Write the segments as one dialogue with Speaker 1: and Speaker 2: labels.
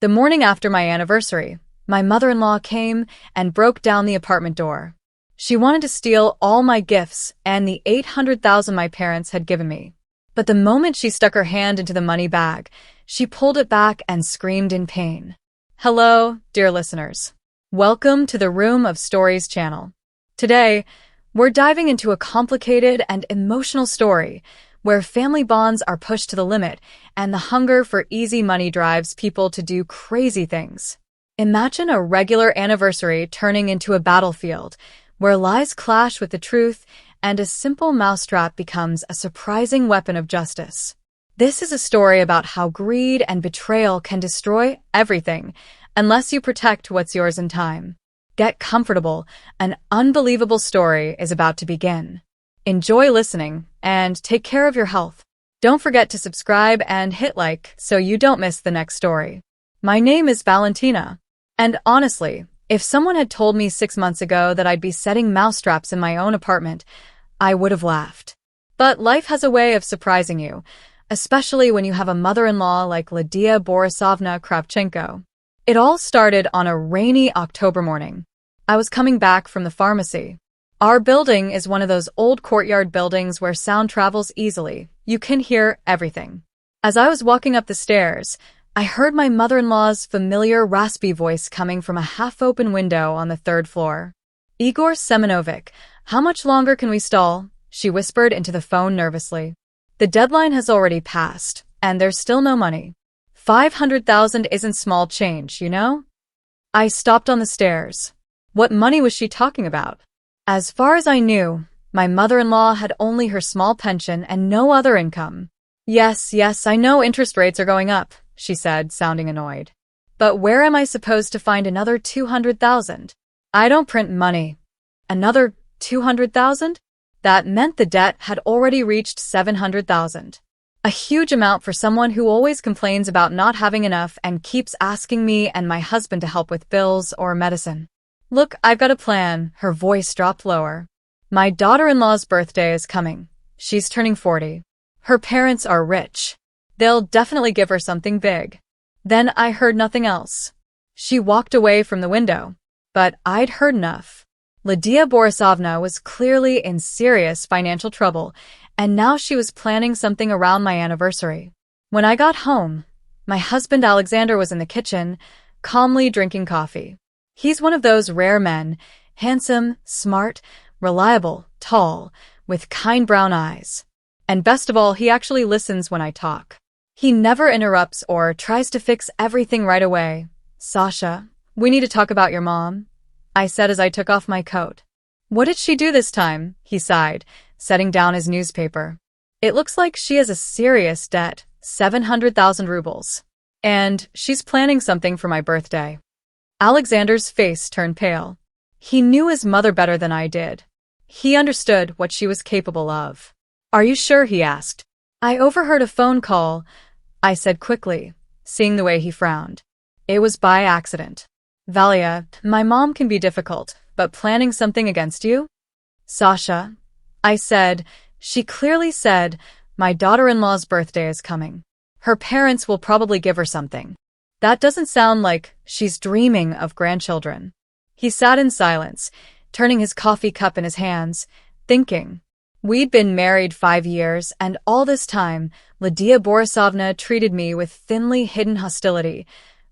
Speaker 1: The morning after my anniversary, my mother-in-law came and broke down the apartment door. She wanted to steal all my gifts and the $800,000 my parents had given me. But the moment she stuck her hand into the money bag, she pulled it back and screamed in pain. Hello, dear listeners. Welcome to the Room of Stories channel. Today, we're diving into a complicated and emotional story where family bonds are pushed to the limit and the hunger for easy money drives people to do crazy things. Imagine a regular anniversary turning into a battlefield where lies clash with the truth and a simple mousetrap becomes a surprising weapon of justice. This is a story about how greed and betrayal can destroy everything unless you protect what's yours in time. Get comfortable, an unbelievable story is about to begin. Enjoy listening and take care of your health. Don't forget to subscribe and hit like so you don't miss the next story. My name is Valentina, and honestly, if someone had told me 6 months ago that I'd be setting mousetraps in my own apartment, I would have laughed. But life has a way of surprising you, especially when you have a mother-in-law like Lydia Borisovna Kravchenko. It all started on a rainy October morning. I was coming back from the pharmacy. Our building is one of those old courtyard buildings where sound travels easily. You can hear everything. As I was walking up the stairs, I heard my mother-in-law's familiar raspy voice coming from a half-open window on the 3rd floor. Igor Semyonovich, how much longer can we stall? She whispered into the phone nervously. The deadline has already passed, and there's still no money. 500,000 isn't small change, you know? I stopped on the stairs. What money was she talking about? As far as I knew, my mother-in-law had only her small pension and no other income. Yes, I know interest rates are going up, she said, sounding annoyed. But where am I supposed to find another 200,000? I don't print money. Another 200,000? That meant the debt had already reached 700,000. A huge amount for someone who always complains about not having enough and keeps asking me and my husband to help with bills or medicine. Look, I've got a plan. Her voice dropped lower. My daughter-in-law's birthday is coming. She's turning 40. Her parents are rich. They'll definitely give her something big. Then I heard nothing else. She walked away from the window. But I'd heard enough. Lydia Borisovna was clearly in serious financial trouble, and now she was planning something around my anniversary. When I got home, my husband Alexander was in the kitchen, calmly drinking coffee. He's one of those rare men, handsome, smart, reliable, tall, with kind brown eyes. And best of all, he actually listens when I talk. He never interrupts or tries to fix everything right away. Sasha, we need to talk about your mom, I said as I took off my coat. What did she do this time? He sighed, setting down his newspaper. It looks like she has a serious debt, 700,000 rubles. And she's planning something for my birthday. Alexander's face turned pale. He knew his mother better than I did. He understood what she was capable of. Are you sure? He asked. I overheard a phone call, I said quickly, seeing the way he frowned. It was by accident. Valia, my mom can be difficult, but planning something against you? Sasha, I said, she clearly said, my daughter-in-law's birthday is coming. Her parents will probably give her something. That doesn't sound like she's dreaming of grandchildren. He sat in silence, turning his coffee cup in his hands, thinking. We'd been married 5 years, and all this time, Lydia Borisovna treated me with thinly hidden hostility,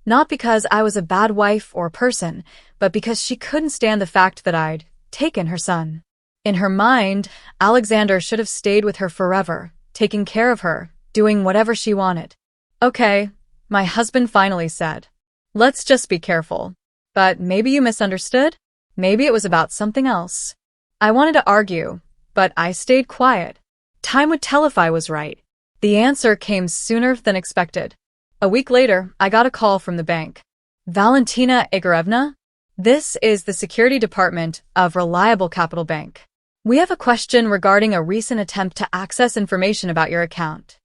Speaker 1: not because I was a bad wife or person, but because she couldn't stand the fact that I'd taken her son. In her mind, Alexander should have stayed with her forever, taking care of her, doing whatever she wanted. Okay, my husband finally said. Let's just be careful. But maybe you misunderstood? Maybe it was about something else. I wanted to argue, but I stayed quiet. Time would tell if I was right. The answer came sooner than expected. A week later, I got a call from the bank. Valentina Igorevna? This is the security department of Reliable Capital Bank. We have a question regarding a recent attempt to access information about your account.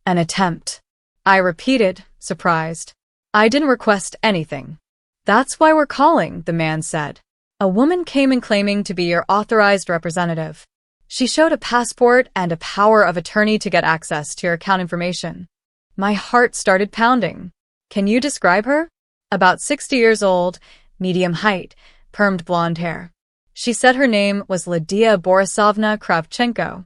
Speaker 1: An attempt. I repeated, surprised. I didn't request anything. That's why we're calling, the man said. A woman came in claiming to be your authorized representative. She showed a passport and a power of attorney to get access to your account information. My heart started pounding. Can you describe her? About 60 years old, medium height, permed blonde hair. She said her name was Lydia Borisovna Kravchenko.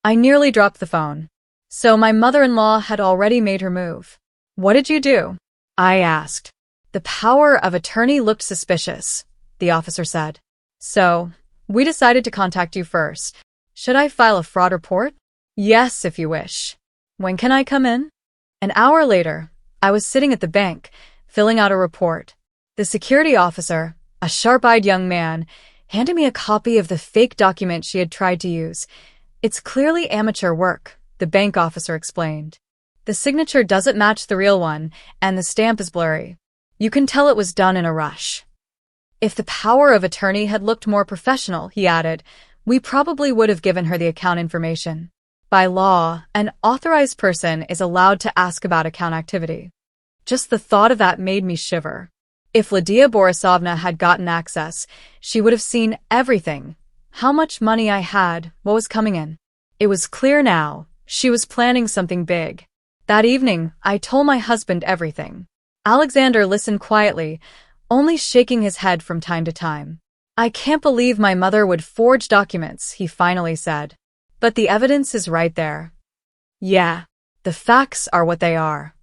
Speaker 1: I nearly dropped the phone. So my mother-in-law had already made her move. What did you do? I asked. The power of attorney looked suspicious, the officer said. So, we decided to contact you first. Should I file a fraud report? Yes, if you wish. When can I come in? An hour later, I was sitting at the bank, filling out a report. The security officer, a sharp-eyed young man, handed me a copy of the fake document she had tried to use. It's clearly amateur work, the bank officer explained. The signature doesn't match the real one, and the stamp is blurry. You can tell it was done in a rush. If the power of attorney had looked more professional, he added, we probably would have given her the account information. By law, an authorized person is allowed to ask about account activity. Just the thought of that made me shiver. If Lydia Borisovna had gotten access, she would have seen everything. How much money I had, what was coming in. It was clear now, she was planning something big. That evening, I told my husband everything. Alexander listened quietly, only shaking his head from time to time. I can't believe my mother would forge documents, he finally said. But the evidence is right there. Yeah, the facts are what they are.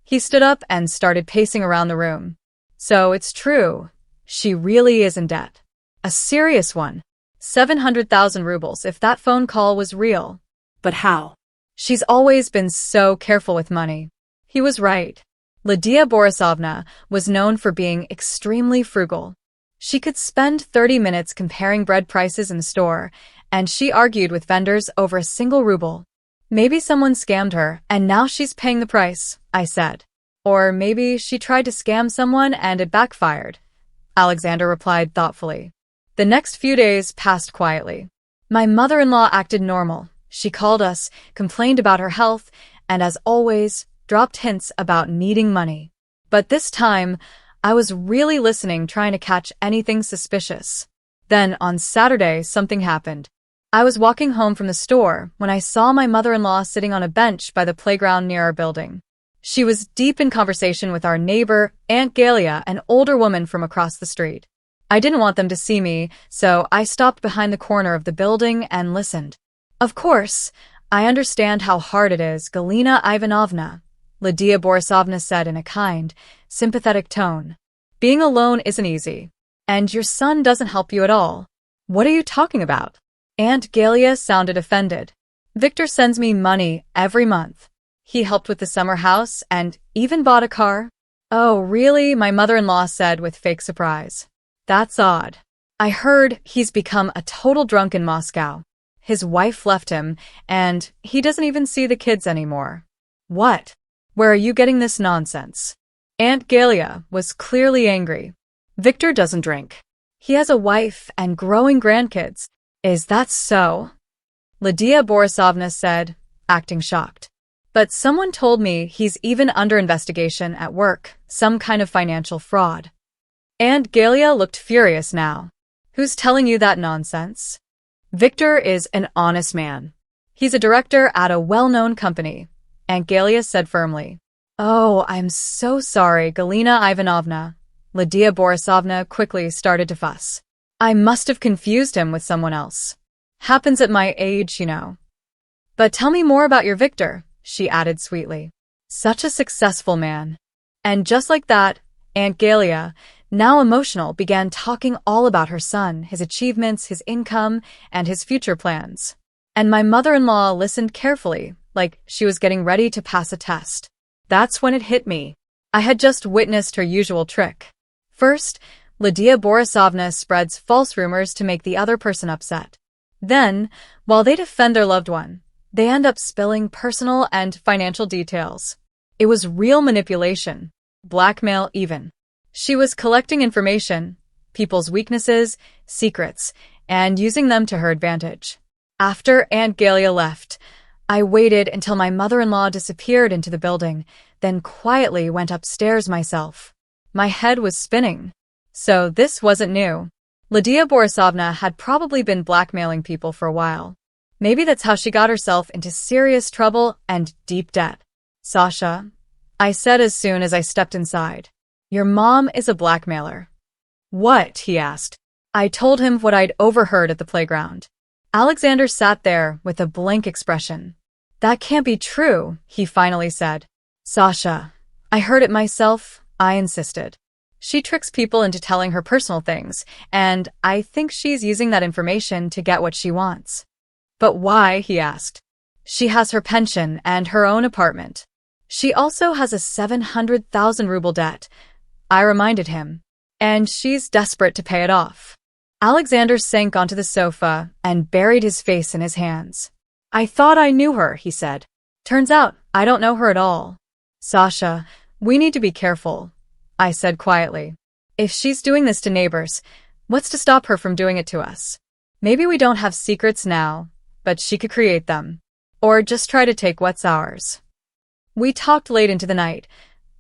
Speaker 1: He stood up and started pacing around the room. So it's true. She really is in debt. A serious one. 700,000 rubles if that phone call was real. But how? She's always been so careful with money. He was right. Lydia Borisovna was known for being extremely frugal. She could spend 30 minutes comparing bread prices in the store, and she argued with vendors over a single ruble. Maybe someone scammed her, and now she's paying the price, I said. Or maybe she tried to scam someone and it backfired, Alexander replied thoughtfully. The next few days passed quietly. My mother-in-law acted normal. She called us, complained about her health, and as always, dropped hints about needing money. But this time, I was really listening, trying to catch anything suspicious. Then, on Saturday, something happened. I was walking home from the store when I saw my mother-in-law sitting on a bench by the playground near our building. She was deep in conversation with our neighbor, Aunt Galia, an older woman from across the street. I didn't want them to see me, so I stopped behind the corner of the building and listened. Of course, I understand how hard it is, Galina Ivanovna, Lydia Borisovna said in a kind, sympathetic tone. Being alone isn't easy. And your son doesn't help you at all. What are you talking about? Aunt Galia sounded offended. Victor sends me money every month. He helped with the summer house and even bought a car. Oh, really? My mother-in-law said with fake surprise. That's odd. I heard he's become a total drunk in Moscow. His wife left him, and he doesn't even see the kids anymore. What? Where are you getting this nonsense? Aunt Galia was clearly angry. Victor doesn't drink. He has a wife and growing grandkids. Is that so? Lydia Borisovna said, acting shocked. But someone told me he's even under investigation at work, some kind of financial fraud. Aunt Galia looked furious now. Who's telling you that nonsense? Victor is an honest man. He's a director at a well-known company, Aunt Galia said firmly. Oh, I'm so sorry, Galina Ivanovna. Lydia Borisovna quickly started to fuss. I must have confused him with someone else. Happens at my age, you know. But tell me more about your Victor, she added sweetly. Such a successful man. And just like that, Aunt Galia, now emotional, began talking all about her son, his achievements, his income, and his future plans. And my mother-in-law listened carefully, like she was getting ready to pass a test. That's when it hit me. I had just witnessed her usual trick. First, Lydia Borisovna spreads false rumors to make the other person upset. Then, while they defend their loved one, they end up spilling personal and financial details. It was real manipulation, blackmail even. She was collecting information, people's weaknesses, secrets, and using them to her advantage. After Aunt Galia left, I waited until my mother-in-law disappeared into the building, then quietly went upstairs myself. My head was spinning. So this wasn't new. Lydia Borisovna had probably been blackmailing people for a while. Maybe that's how she got herself into serious trouble and deep debt. Sasha, I said as soon as I stepped inside. Your mom is a blackmailer. What? He asked. I told him what I'd overheard at the playground. Alexander sat there with a blank expression. That can't be true, he finally said. Sasha, I heard it myself, I insisted. She tricks people into telling her personal things, and I think she's using that information to get what she wants. But why? He asked. She has her pension and her own apartment. She also has a 700,000 ruble debt, I reminded him, and she's desperate to pay it off. Alexander sank onto the sofa and buried his face in his hands. I thought I knew her, he said. Turns out I don't know her at all. Sasha, we need to be careful, I said quietly. If she's doing this to neighbors, what's to stop her from doing it to us? Maybe we don't have secrets now, but she could create them. Or just try to take what's ours. We talked late into the night,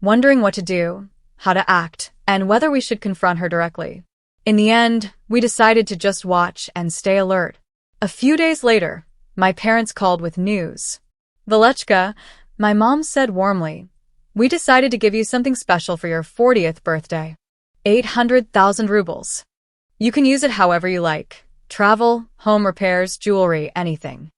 Speaker 1: wondering what to do, how to act, and whether we should confront her directly. In the end, we decided to just watch and stay alert. A few days later, my parents called with news. Velechka, my mom said warmly, we decided to give you something special for your 40th birthday. 800,000 rubles. You can use it however you like. Travel, home repairs, jewelry, anything.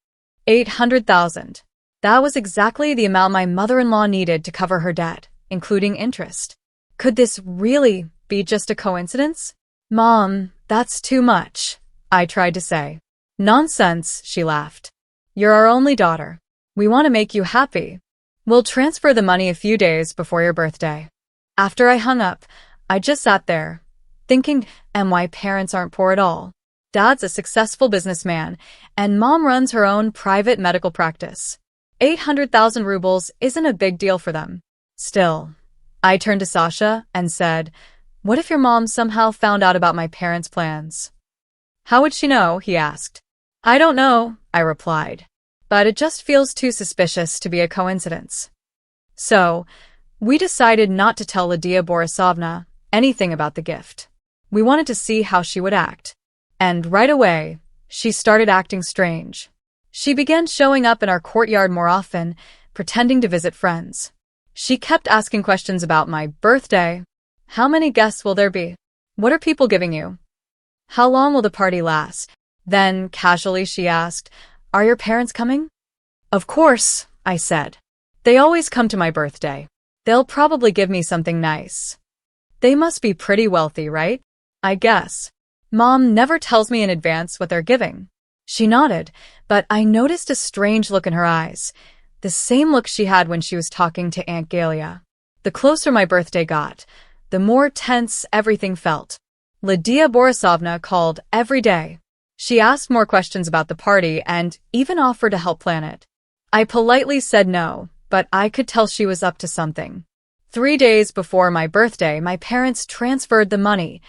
Speaker 1: 800,000. That was exactly the amount my mother-in-law needed to cover her debt, including interest. Could this really be just a coincidence? Mom, that's too much, I tried to say. Nonsense, she laughed. You're our only daughter. We want to make you happy. We'll transfer the money a few days before your birthday. After I hung up, I just sat there, thinking, and why parents aren't poor at all. Dad's a successful businessman, and Mom runs her own private medical practice. 800,000 rubles isn't a big deal for them. Still, I turned to Sasha and said, what if your mom somehow found out about my parents' plans? How would she know? He asked. I don't know, I replied. But it just feels too suspicious to be a coincidence. So, we decided not to tell Lydia Borisovna anything about the gift. We wanted to see how she would act. And right away, she started acting strange. She began showing up in our courtyard more often, pretending to visit friends. She kept asking questions about my birthday. How many guests will there be? What are people giving you? How long will the party last? Then, casually, she asked, are your parents coming? Of course, I said. They always come to my birthday. They'll probably give me something nice. They must be pretty wealthy, right? I guess. Mom never tells me in advance what they're giving. She nodded, but I noticed a strange look in her eyes, the same look she had when she was talking to Aunt Galia. The closer my birthday got, the more tense everything felt. Lydia Borisovna called every day. She asked more questions about the party and even offered to help plan it. I politely said no, but I could tell she was up to something. 3 days before my birthday, my parents transferred the money,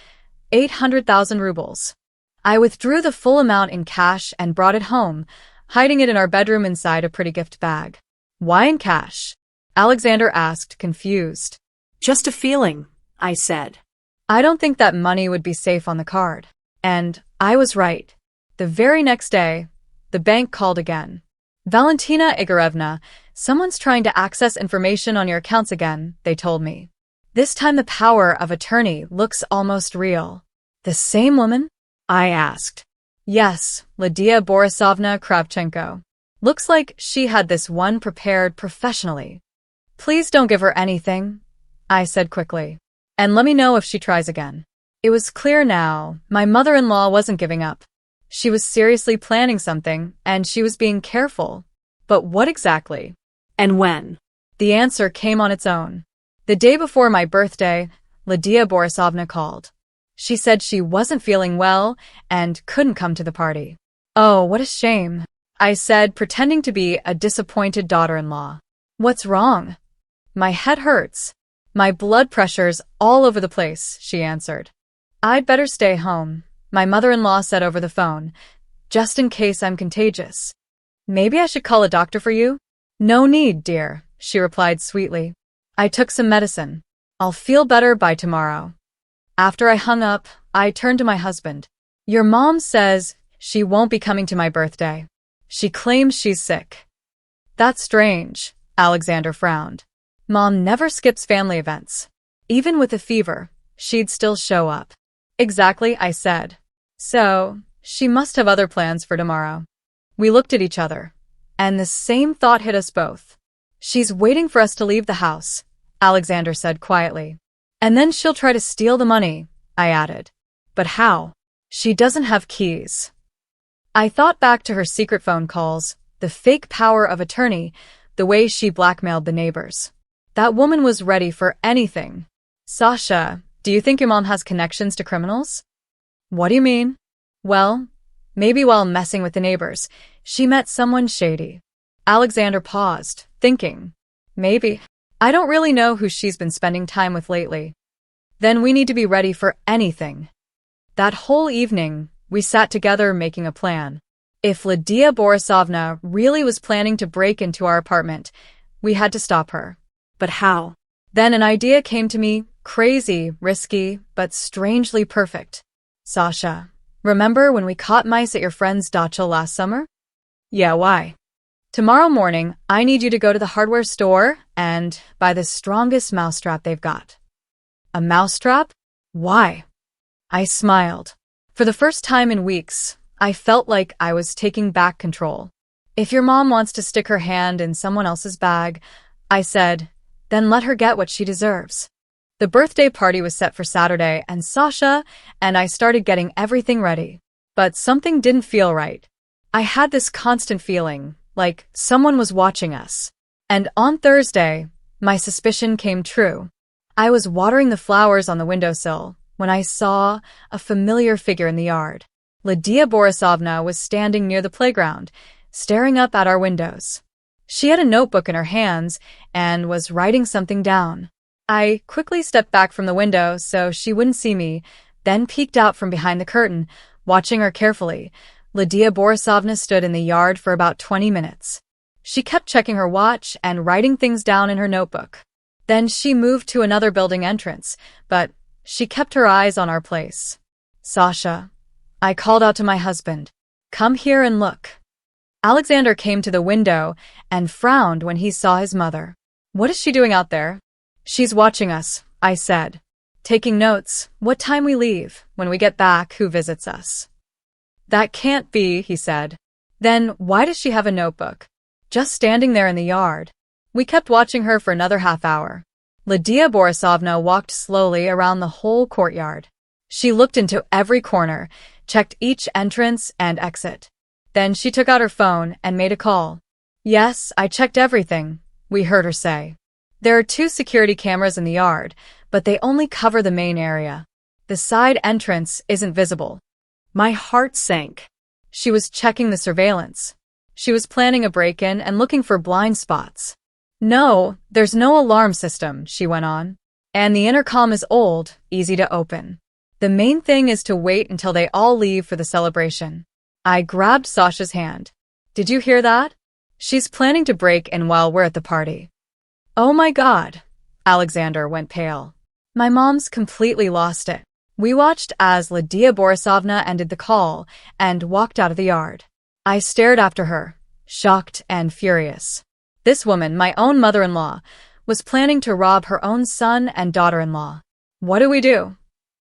Speaker 1: 800,000 rubles. I withdrew the full amount in cash and brought it home, hiding it in our bedroom inside a pretty gift bag. Why in cash? Alexander asked, confused.
Speaker 2: Just a feeling, I said.
Speaker 1: I don't think that money would be safe on the card. And I was right. The very next day, the bank called again. Valentina Igorevna, someone's trying to access information on your accounts again, they told me. This time the power of attorney looks almost real. The same woman? I asked. Yes, Lydia Borisovna Kravchenko. Looks like she had this one prepared professionally. Please don't give her anything, I said quickly. And let me know if she tries again. It was clear now, my mother-in-law wasn't giving up. She was seriously planning something, and she was being careful. But what exactly?
Speaker 2: And when?
Speaker 1: The answer came on its own. The day before my birthday, Lydia Borisovna called. She said she wasn't feeling well and couldn't come to the party. Oh, what a shame, I said, pretending to be a disappointed daughter-in-law. What's wrong? My head hurts. My blood pressure's all over the place, she answered. I'd better stay home, my mother-in-law said over the phone, just in case I'm contagious. Maybe I should call a doctor for you? No need, dear, she replied sweetly. I took some medicine. I'll feel better by tomorrow. After I hung up, I turned to my husband. Your mom says she won't be coming to my birthday. She claims she's sick. That's strange, Alexander frowned. Mom never skips family events. Even with a fever, she'd still show up. Exactly, I said. So, she must have other plans for tomorrow. We looked at each other, and the same thought hit us both. She's waiting for us to leave the house, Alexander said quietly. And then she'll try to steal the money, I added. But how? She doesn't have keys. I thought back to her secret phone calls, the fake power of attorney, the way she blackmailed the neighbors. That woman was ready for anything. Sasha, do you think your mom has connections to criminals? What do you mean? Well, maybe while messing with the neighbors, she met someone shady. Alexander paused, thinking. Maybe. I don't really know who she's been spending time with lately. Then we need to be ready for anything. That whole evening, we sat together making a plan. If Lydia Borisovna really was planning to break into our apartment, we had to stop her. But how? Then an idea came to me, crazy, risky, but strangely perfect. Sasha, remember when we caught mice at your friend's dacha last summer? Yeah, why? Tomorrow morning, I need you to go to the hardware store and buy the strongest mousetrap they've got. A mousetrap? Why? I smiled. For the first time in weeks, I felt like I was taking back control. If your mom wants to stick her hand in someone else's bag, I said, then let her get what she deserves. The birthday party was set for Saturday, and Sasha and I started getting everything ready. But something didn't feel right. I had this constant feeling, like someone was watching us. And on Thursday, my suspicion came true. I was watering the flowers on the windowsill when I saw a familiar figure in the yard. Lydia Borisovna was standing near the playground, staring up at our windows. She had a notebook in her hands and was writing something down. I quickly stepped back from the window so she wouldn't see me, then peeked out from behind the curtain, watching her carefully. Lydia Borisovna stood in the yard for about 20 minutes. She kept checking her watch and writing things down in her notebook. Then she moved to another building entrance, but she kept her eyes on our place. Sasha, I called out to my husband. Come here and look. Alexander came to the window and frowned when he saw his mother. What is she doing out there? She's watching us, I said. Taking notes, what time we leave, when we get back, who visits us. That can't be, he said. Then why does she have a notebook? Just standing there in the yard. We kept watching her for another half hour. Lydia Borisovna walked slowly around the whole courtyard. She looked into every corner, checked each entrance and exit. Then she took out her phone and made a call. Yes, I checked everything, we heard her say. There are 2 security cameras in the yard, but they only cover the main area. The side entrance isn't visible. My heart sank. She was checking the surveillance. She was planning a break-in and looking for blind spots. No, there's no alarm system, she went on. And the intercom is old, easy to open. The main thing is to wait until they all leave for the celebration. I grabbed Sasha's hand. Did you hear that? She's planning to break in while we're at the party. Oh my God. Alexander went pale. My mom's completely lost it. We watched as Lydia Borisovna ended the call and walked out of the yard. I stared after her, shocked and furious. This woman, my own mother-in-law, was planning to rob her own son and daughter-in-law. What do we do?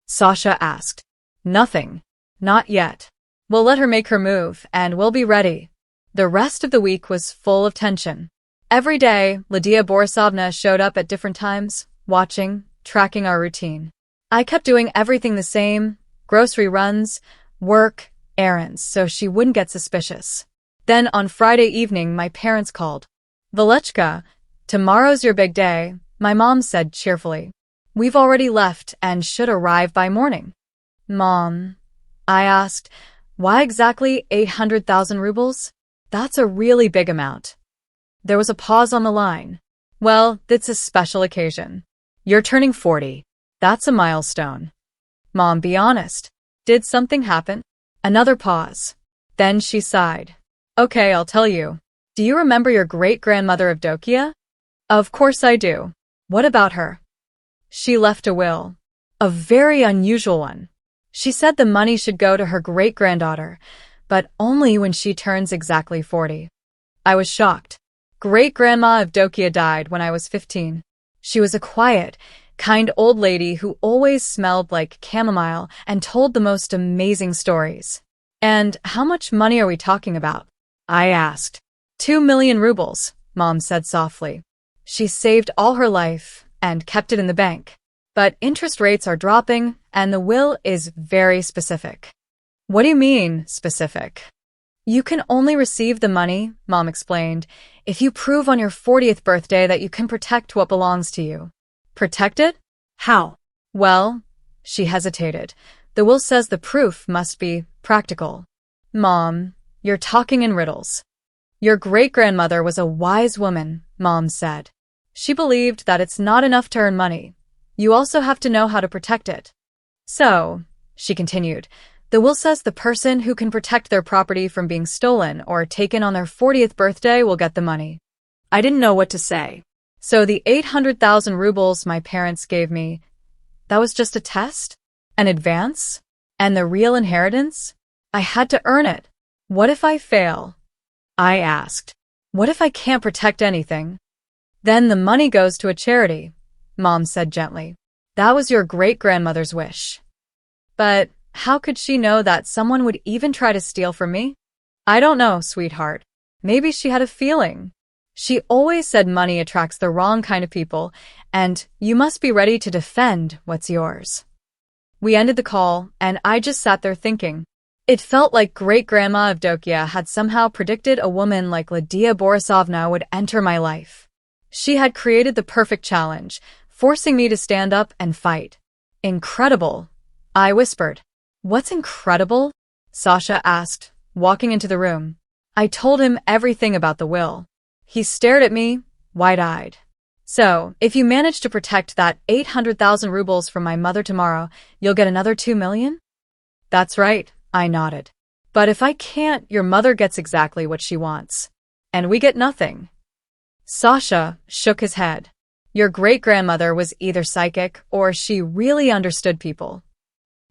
Speaker 1: Sasha asked. Nothing. Not yet. We'll let her make her move, and we'll be ready. The rest of the week was full of tension. Every day, Lydia Borisovna showed up at different times, watching, tracking our routine. I kept doing everything the same, grocery runs, work, errands, so she wouldn't get suspicious. Then on Friday evening, my parents called. Valechka, tomorrow's your big day, my mom said cheerfully. We've already left and should arrive by morning. Mom, I asked, why exactly 800,000 rubles? That's a really big amount. There was a pause on the line. Well, it's a special occasion. You're turning 40. That's a milestone. Mom, be honest. Did something happen? Another pause. Then she sighed. Okay, I'll tell you. Do you remember your great-grandmother Evdokia? Of course I do. What about her? She left a will. A very unusual one. She said the money should go to her great-granddaughter, but only when she turns exactly 40. I was shocked. Great-grandma Evdokia died when I was 15. She was a quiet, kind old lady who always smelled like chamomile and told the most amazing stories. And how much money are we talking about? I asked. 2 million rubles, Mom said softly. She saved all her life and kept it in the bank. But interest rates are dropping and the will is very specific. What do you mean, specific? You can only receive the money, Mom explained, if you prove on your 40th birthday that you can protect what belongs to you. Protect it?
Speaker 2: How?
Speaker 1: Well, she hesitated. The will says the proof must be practical. Mom, you're talking in riddles. Your great-grandmother was a wise woman, Mom said. She believed that it's not enough to earn money. You also have to know how to protect it. So, she continued, the will says the person who can protect their property from being stolen or taken on their 40th birthday will get the money.
Speaker 2: I didn't know what to say.
Speaker 1: So the 800,000 rubles my parents gave me, that was just a test? An advance? And the real inheritance? I had to earn it. What if I fail? I asked. What if I can't protect anything? Then the money goes to a charity, Mom said gently. That was your great-grandmother's wish. But how could she know that someone would even try to steal from me? I don't know, sweetheart. Maybe she had a feeling. She always said money attracts the wrong kind of people, and you must be ready to defend what's yours. We ended the call, and I just sat there thinking. It felt like great-grandma Evdokia had somehow predicted a woman like Lydia Borisovna would enter my life. She had created the perfect challenge, forcing me to stand up and fight. Incredible, I whispered. What's incredible? Sasha asked, walking into the room. I told him everything about the will. He stared at me, wide-eyed. So, if you manage to protect that 800,000 rubles from my mother tomorrow, you'll get another 2 million? That's right, I nodded. But if I can't, your mother gets exactly what she wants. And we get nothing. Sasha shook his head. Your great-grandmother was either psychic or she really understood people.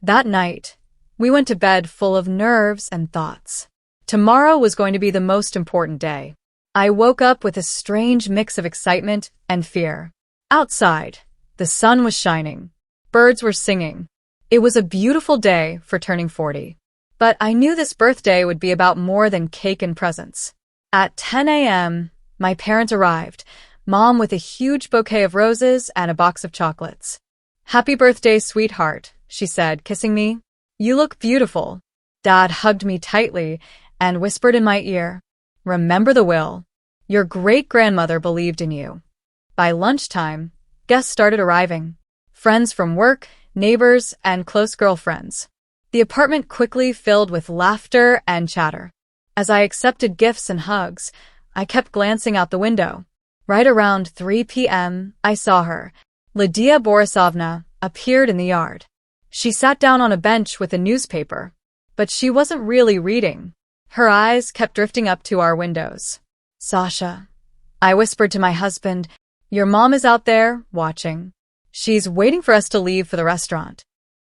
Speaker 1: That night, we went to bed full of nerves and thoughts. Tomorrow was going to be the most important day. I woke up with a strange mix of excitement and fear. Outside, the sun was shining. Birds were singing. It was a beautiful day for turning 40. But I knew this birthday would be about more than cake and presents. At 10 a.m., my parents arrived, Mom with a huge bouquet of roses and a box of chocolates. Happy birthday, sweetheart, she said, kissing me. You look beautiful. Dad hugged me tightly and whispered in my ear, remember the will. Your great-grandmother believed in you. By lunchtime, guests started arriving. Friends from work, neighbors, and close girlfriends. The apartment quickly filled with laughter and chatter. As I accepted gifts and hugs, I kept glancing out the window. Right around 3 p.m., I saw her. Lydia Borisovna appeared in the yard. She sat down on a bench with a newspaper. But she wasn't really reading. Her eyes kept drifting up to our windows. Sasha, I whispered to my husband, your mom is out there, watching. She's waiting for us to leave for the restaurant.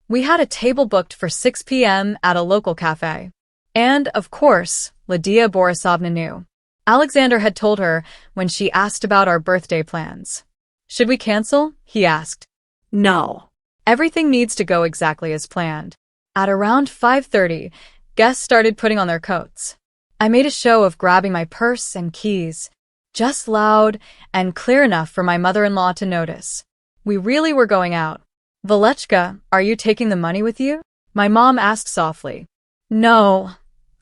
Speaker 1: We had a table booked for 6 p.m. at a local cafe. And, of course, Lydia Borisovna knew. Alexander had told her when she asked about our birthday plans. Should we cancel? He asked.
Speaker 2: No.
Speaker 1: Everything needs to go exactly as planned. At around 5:30, guests started putting on their coats. I made a show of grabbing my purse and keys, just loud and clear enough for my mother-in-law to notice. We really were going out. Valechka, are you taking the money with you? My mom asked softly. No,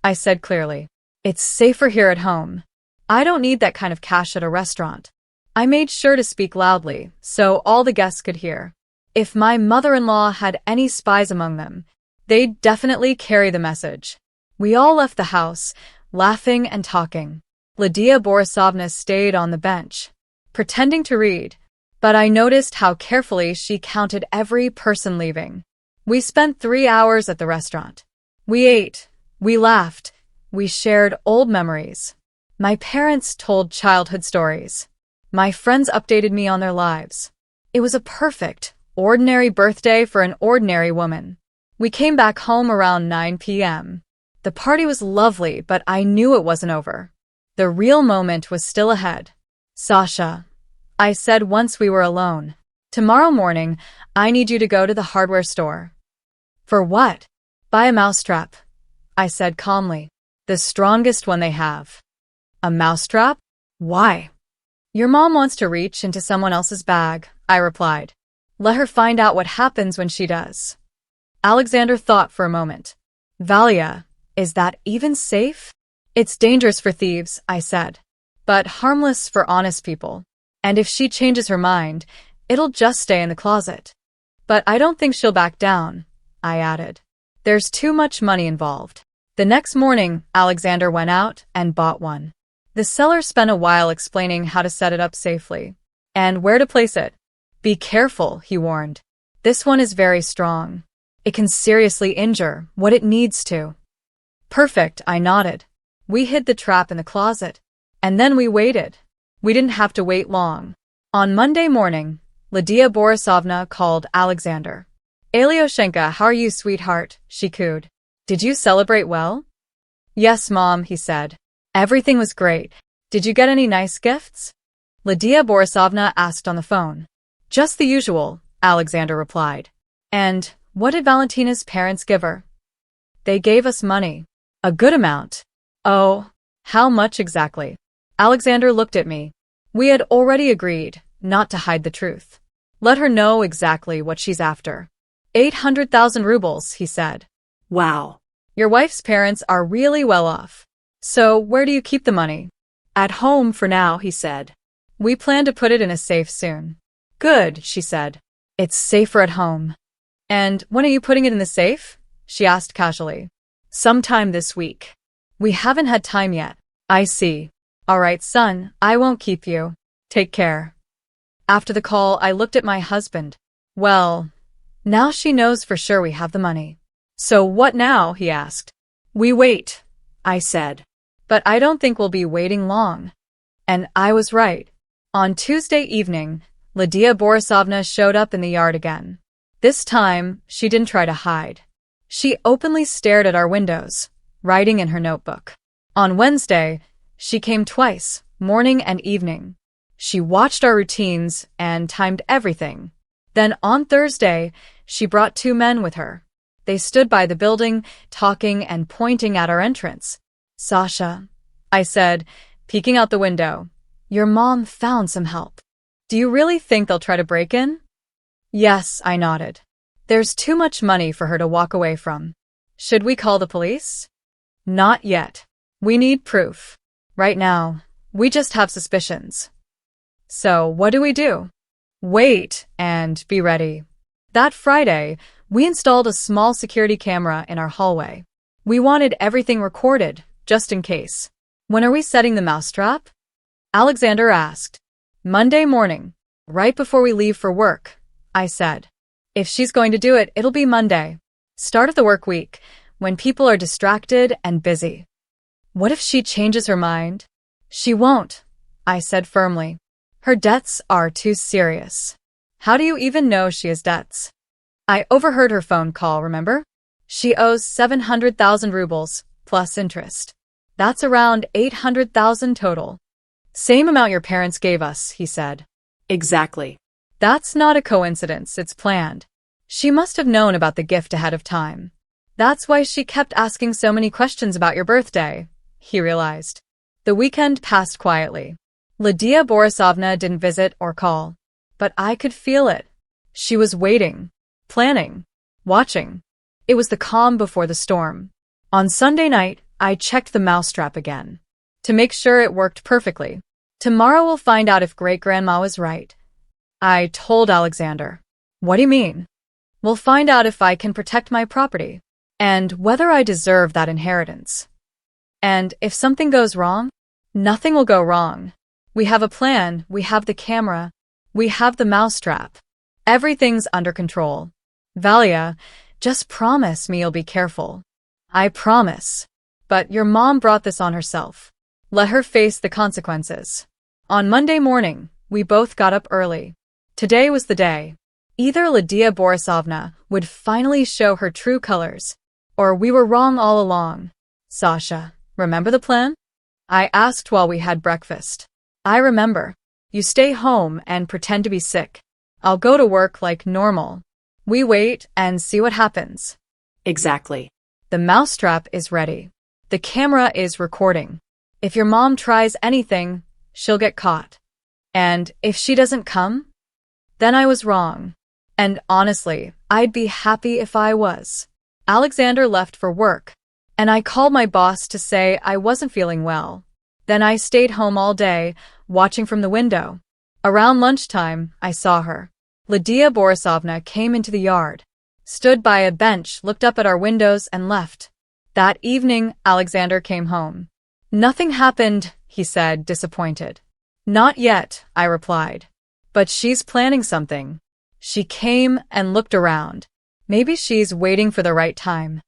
Speaker 1: I said clearly. It's safer here at home. I don't need that kind of cash at a restaurant. I made sure to speak loudly, so all the guests could hear. If my mother-in-law had any spies among them, they'd definitely carry the message. We all left the house, laughing and talking. Lydia Borisovna stayed on the bench, pretending to read, but I noticed how carefully she counted every person leaving. We spent 3 hours at the restaurant. We ate, we laughed, we shared old memories. My parents told childhood stories. My friends updated me on their lives. It was a perfect, ordinary birthday for an ordinary woman. We came back home around 9 p.m. The party was lovely, but I knew it wasn't over. The real moment was still ahead. Sasha, I said once we were alone. Tomorrow morning, I need you to go to the hardware store. For what? Buy a mousetrap, I said calmly. The strongest one they have. A mousetrap? Why? Your mom wants to reach into someone else's bag, I replied. Let her find out what happens when she does. Alexander thought for a moment. Valia, is that even safe? It's dangerous for thieves, I said, but harmless for honest people. And if she changes her mind, it'll just stay in the closet. But I don't think she'll back down, I added. There's too much money involved. The next morning, Alexander went out and bought one. The seller spent a while explaining how to set it up safely and where to place it. Be careful, he warned. This one is very strong. It can seriously injure what it needs to. Perfect, I nodded. We hid the trap in the closet, and then we waited. We didn't have to wait long. On Monday morning, Lydia Borisovna called Alexander. Alyoshenka, how are you, sweetheart? She cooed. Did you celebrate well? Yes, Mom, he said. Everything was great. Did you get any nice gifts? Lydia Borisovna asked on the phone. Just the usual, Alexander replied. And what did Valentina's parents give her? They gave us money. A good amount. Oh, how much exactly? Alexander looked at me. We had already agreed not to hide the truth. Let her know exactly what she's after. 800,000 rubles, he said.
Speaker 2: Wow.
Speaker 1: Your wife's parents are really well off. So where do you keep the money?
Speaker 2: At home for now, he said.
Speaker 1: We plan to put it in a safe soon. Good, she said. It's safer at home. And when are you putting it in the safe? She asked casually. Sometime this week. We haven't had time yet. I see. All right, son, I won't keep you. Take care. After the call, I looked at my husband. Well, now she knows for sure we have the money. So what now? He asked. We wait, I said. But I don't think we'll be waiting long. And I was right. On Tuesday evening, Lydia Borisovna showed up in the yard again. This time, she didn't try to hide. She openly stared at our windows, writing in her notebook. On Wednesday, she came twice, morning and evening. She watched our routines and timed everything. Then on Thursday, she brought 2 men with her. They stood by the building, talking and pointing at our entrance. Sasha, I said, peeking out the window, your mom found some help. Do you really think they'll try to break in? Yes, I nodded. There's too much money for her to walk away from. Should we call the police? Not yet. We need proof. Right now, we just have suspicions. So what do we do? Wait and be ready. That Friday, we installed a small security camera in our hallway. We wanted everything recorded, just in case. When are we setting the mousetrap? Alexander asked. Monday morning, right before we leave for work, I said. If she's going to do it, it'll be Monday. Start of the work week, when people are distracted and busy. What if she changes her mind? She won't, I said firmly. Her debts are too serious. How do you even know she has debts? I overheard her phone call, remember? She owes 700,000 rubles, plus interest. That's around 800,000 total. Same amount your parents gave us, he said.
Speaker 2: Exactly.
Speaker 1: That's not a coincidence, it's planned. She must have known about the gift ahead of time. That's why she kept asking so many questions about your birthday, he realized. The weekend passed quietly. Lydia Borisovna didn't visit or call, but I could feel it. She was waiting, planning, watching. It was the calm before the storm. On Sunday night, I checked the mousetrap again, to make sure it worked perfectly. Tomorrow we'll find out if great-grandma was right. I told Alexander. What do you mean? We'll find out if I can protect my property, and whether I deserve that inheritance. And if something goes wrong, nothing will go wrong. We have a plan, we have the camera, we have the mousetrap. Everything's under control. Valia, just promise me you'll be careful. I promise. But your mom brought this on herself. Let her face the consequences. On Monday morning, we both got up early. Today was the day. Either Lydia Borisovna would finally show her true colors, or we were wrong all along. Sasha, remember the plan? I asked while we had breakfast. I remember. You stay home and pretend to be sick. I'll go to work like normal. We wait and see what happens.
Speaker 2: Exactly.
Speaker 1: The mousetrap is ready. The camera is recording. If your mom tries anything, she'll get caught. And if she doesn't come, then I was wrong. And honestly, I'd be happy if I was. Alexander left for work, and I called my boss to say I wasn't feeling well. Then I stayed home all day, watching from the window. Around lunchtime, I saw her. Lydia Borisovna came into the yard, stood by a bench, looked up at our windows, and left. That evening, Alexander came home. Nothing happened, he said, disappointed. Not yet, I replied. But she's planning something. She came and looked around. Maybe she's waiting for the right time.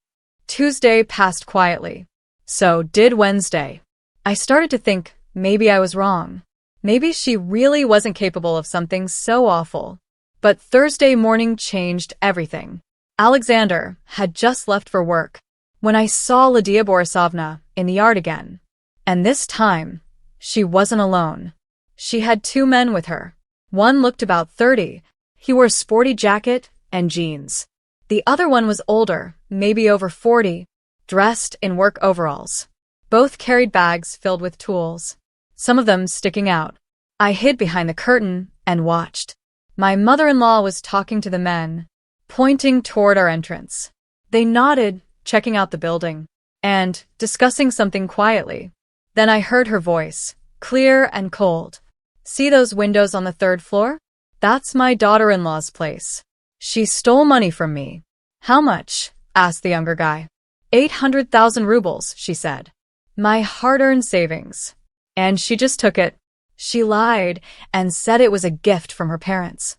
Speaker 1: Tuesday passed quietly. So did Wednesday. I started to think maybe I was wrong. Maybe she really wasn't capable of something so awful. But Thursday morning changed everything. Alexander had just left for work when I saw Lydia Borisovna in the yard again. And this time, she wasn't alone. She had two men with her. One looked about 30. He wore a sporty jacket and jeans. The other one was older, maybe over 40, dressed in work overalls. Both carried bags filled with tools, some of them sticking out. I hid behind the curtain and watched. My mother-in-law was talking to the men, pointing toward our entrance. They nodded, checking out the building, and discussing something quietly. Then I heard her voice, clear and cold. See those windows on the third floor? That's my daughter-in-law's place. She stole money from me. How much? Asked the younger guy. 800,000 rubles, she said. My hard-earned savings. And she just took it. She lied and said it was a gift from her parents.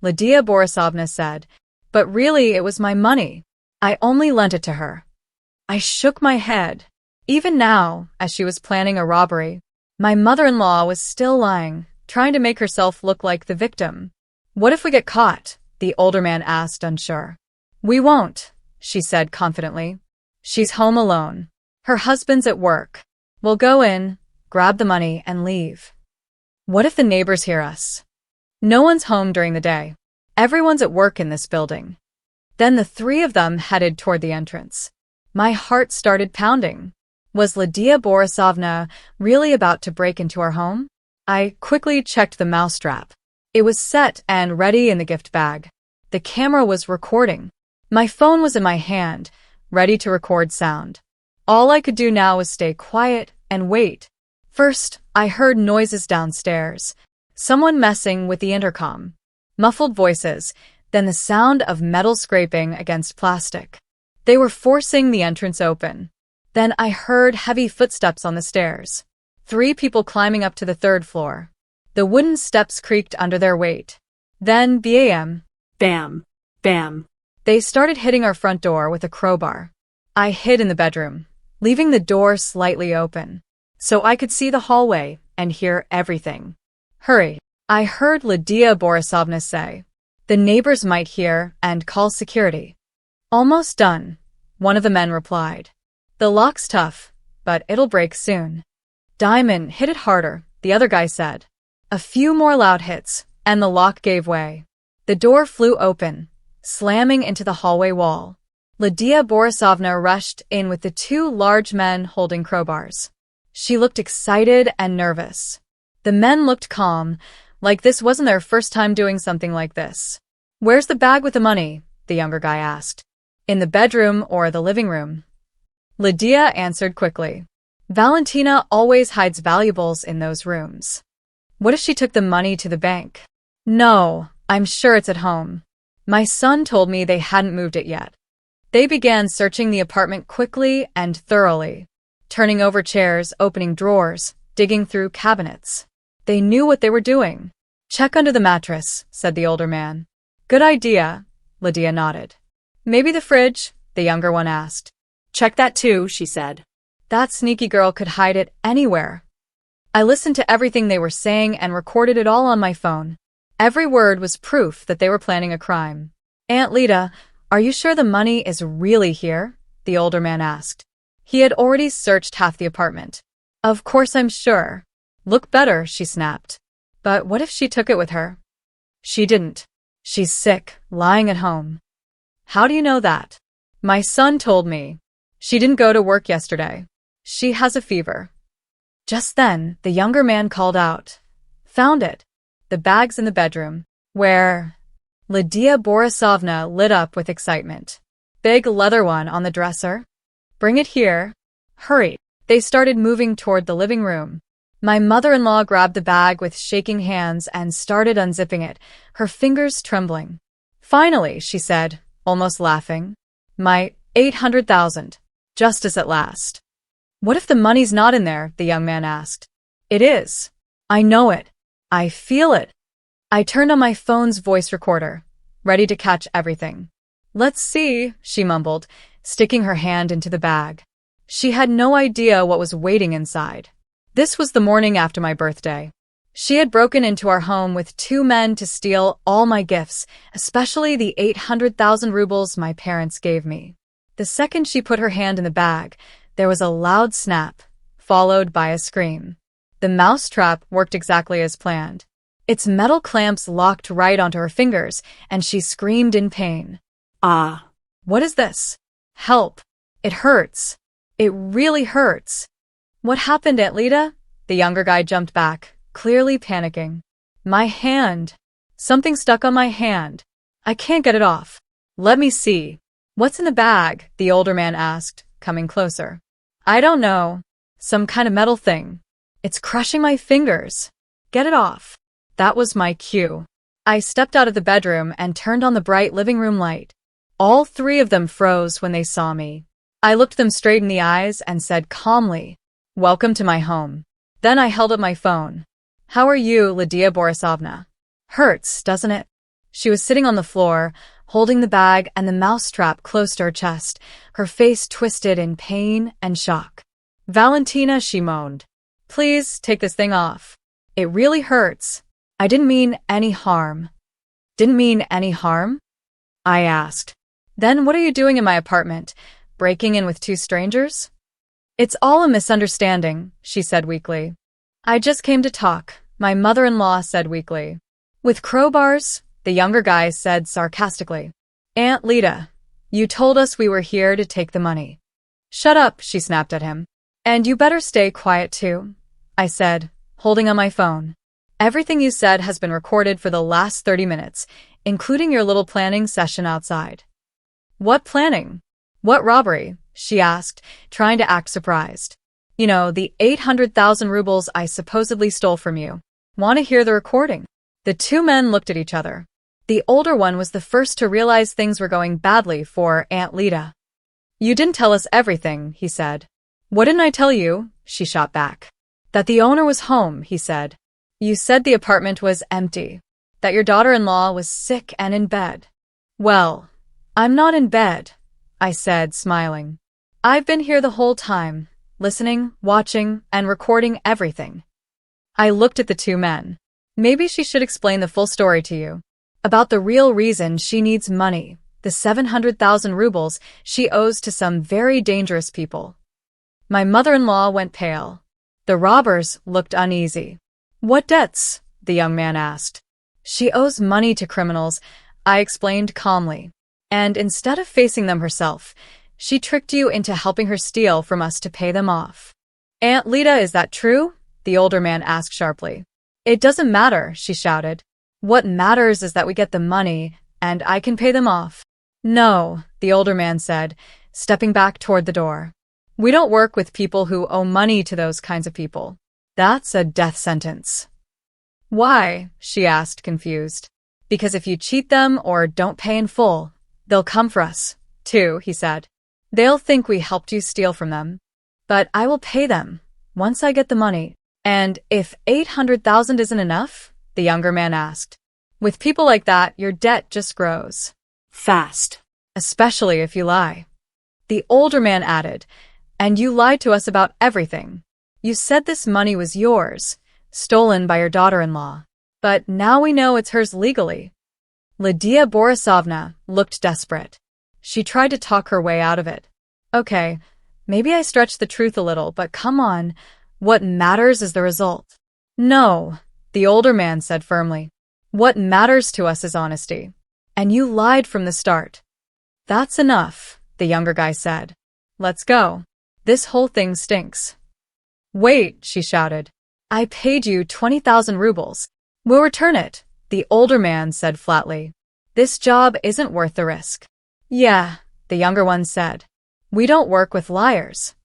Speaker 1: Lydia Borisovna said, but really it was my money. I only lent it to her. I shook my head. Even now, as she was planning a robbery, my mother-in-law was still lying, trying to make herself look like the victim. What if we get caught? The older man asked, unsure. We won't, she said confidently. She's home alone. Her husband's at work. We'll go in, grab the money, and leave. What if the neighbors hear us? No one's home during the day. Everyone's at work in this building. Then the three of them headed toward the entrance. My heart started pounding. Was Lydia Borisovna really about to break into our home? I quickly checked the mousetrap. It was set and ready in the gift bag. The camera was recording. My phone was in my hand, ready to record sound. All I could do now was stay quiet and wait. First, I heard noises downstairs. Someone messing with the intercom. Muffled voices, then the sound of metal scraping against plastic. They were forcing the entrance open. Then I heard heavy footsteps on the stairs. 3 people climbing up to the 3rd floor. The wooden steps creaked under their weight. Then bam,
Speaker 2: Bam. Bam.
Speaker 1: they started hitting our front door with a crowbar. I hid in the bedroom, leaving the door slightly open, so I could see the hallway and hear everything. Hurry, I heard Lydia Borisovna say. The neighbors might hear and call security. Almost done, one of the men replied. The lock's tough, but it'll break soon. Diamond, hit it harder, the other guy said. A few more loud hits, and the lock gave way. The door flew open, slamming into the hallway wall. Lydia Borisovna rushed in with the 2 large men holding crowbars. She looked excited and nervous. The men looked calm, like this wasn't their first time doing something like this. Where's the bag with the money? The younger guy asked. In the bedroom or the living room. Lydia answered quickly. Valentina always hides valuables in those rooms. What if she took the money to the bank? No, I'm sure it's at home. My son told me they hadn't moved it yet. They began searching the apartment quickly and thoroughly, turning over chairs, opening drawers, digging through cabinets. They knew what they were doing. Check under the mattress, said the older man. Good idea, Lydia nodded. Maybe the fridge, the younger one asked.
Speaker 2: Check that too, she said.
Speaker 1: That sneaky girl could hide it anywhere. I listened to everything they were saying and recorded it all on my phone. Every word was proof that they were planning a crime. Aunt Lida, are you sure the money is really here? The older man asked. He had already searched half the apartment. Of course I'm sure. Look better, she snapped. But what if she took it with her? She didn't. She's sick, lying at home. How do you know that? My son told me. She didn't go to work yesterday. She has a fever. Just then, the younger man called out. Found it. The bag's in the bedroom. Where? Lydia Borisovna lit up with excitement. Big leather one on the dresser? Bring it here. Hurry. They started moving toward the living room. My mother-in-law grabbed the bag with shaking hands and started unzipping it, her fingers trembling. Finally, she said, almost laughing. My 800,000. Justice at last. What if the money's not in there? The young man asked. It is. I know it. I feel it. I turned on my phone's voice recorder, ready to catch everything. Let's see, she mumbled, sticking her hand into the bag. She had no idea what was waiting inside. This was the morning after my birthday. She had broken into our home with 2 men to steal all my gifts, especially the 800,000 rubles my parents gave me. The second she put her hand in the bag, there was a loud snap, followed by a scream. The mousetrap worked exactly as planned. Its metal clamps locked right onto her fingers, and she screamed in pain.
Speaker 2: Ah.
Speaker 1: What is this? Help. It hurts. It really hurts. What happened, Aunt Lida? The younger guy jumped back, clearly panicking. My hand. Something stuck on my hand. I can't get it off. Let me see. What's in the bag? The older man asked, coming closer. I don't know. Some kind of metal thing. It's crushing my fingers. Get it off. That was my cue. I stepped out of the bedroom and turned on the bright living room light. All 3 of them froze when they saw me. I looked them straight in the eyes and said calmly, Welcome to my home. Then I held up my phone. How are you, Lydia Borisovna? Hurts, doesn't it? She was sitting on the floor, holding the bag and the mousetrap close to her chest, her face twisted in pain and shock. Valentina, she moaned. Please take this thing off. It really hurts. I didn't mean any harm. Didn't mean any harm? I asked. Then what are you doing in my apartment? Breaking in with 2 strangers? It's all a misunderstanding, she said weakly. I just came to talk, my mother-in-law said weakly. With crowbars? The younger guy said sarcastically. Aunt Lida, you told us we were here to take the money. Shut up, she snapped at him. And you better stay quiet too, I said, holding on my phone. Everything you said has been recorded for the last 30 minutes, including your little planning session outside. What planning? What robbery? She asked, trying to act surprised. You know, the 800,000 rubles I supposedly stole from you. Want to hear the recording? The 2 men looked at each other. The older one was the first to realize things were going badly for Aunt Lida. You didn't tell us everything, he said. What didn't I tell you? She shot back. That the owner was home, he said. You said the apartment was empty. That your daughter-in-law was sick and in bed. Well, I'm not in bed, I said, smiling. I've been here the whole time, listening, watching, and recording everything. I looked at the 2 men. Maybe she should explain the full story to you. About the real reason she needs money, the 700,000 rubles she owes to some very dangerous people. My mother-in-law went pale. The robbers looked uneasy. What debts? The young man asked. She owes money to criminals, I explained calmly. And instead of facing them herself, she tricked you into helping her steal from us to pay them off. Aunt Lida, is that true? The older man asked sharply. It doesn't matter, she shouted. What matters is that we get the money, and I can pay them off. No, the older man said, stepping back toward the door. We don't work with people who owe money to those kinds of people. That's a death sentence. Why? She asked, confused. Because if you cheat them or don't pay in full, they'll come for us, too, he said. They'll think we helped you steal from them. But I will pay them, once I get the money. And if 800,000 isn't enough? The younger man asked. With people like that, your debt just grows.
Speaker 2: Fast.
Speaker 1: Especially if you lie. The older man added, and you lied to us about everything. You said this money was yours, stolen by your daughter-in-law. But now we know it's hers legally. Lydia Borisovna looked desperate. She tried to talk her way out of it. Okay, maybe I stretched the truth a little, but come on. What matters is the result. No, the older man said firmly. What matters to us is honesty. And you lied from the start. That's enough, the younger guy said. Let's go. This whole thing stinks. Wait, she shouted. I paid you 20,000 rubles. We'll return it, the older man said flatly. This job isn't worth the risk. Yeah, the younger one said. We don't work with liars.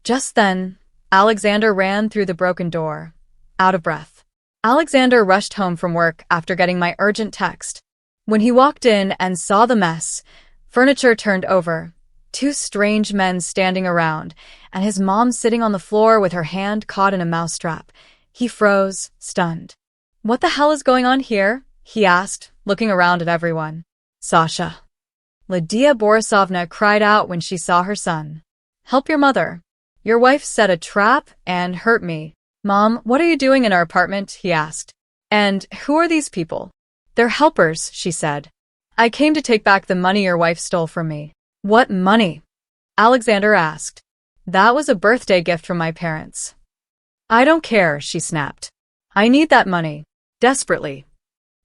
Speaker 1: Just then, Alexander ran through the broken door, out of breath. Alexander rushed home from work after getting my urgent text. When he walked in and saw the mess, furniture turned over, two strange men standing around, and his mom sitting on the floor with her hand caught in a mousetrap, he froze, stunned. What the hell is going on here? He asked, looking around at everyone. Sasha. Lydia Borisovna cried out when she saw her son. Help your mother. Your wife set a trap and hurt me. Mom, what are you doing in our apartment? He asked. And who are these people? They're helpers, she said. I came to take back the money your wife stole from me. What money? Alexander asked. That was a birthday gift from my parents. I don't care, she snapped. I need that money. Desperately.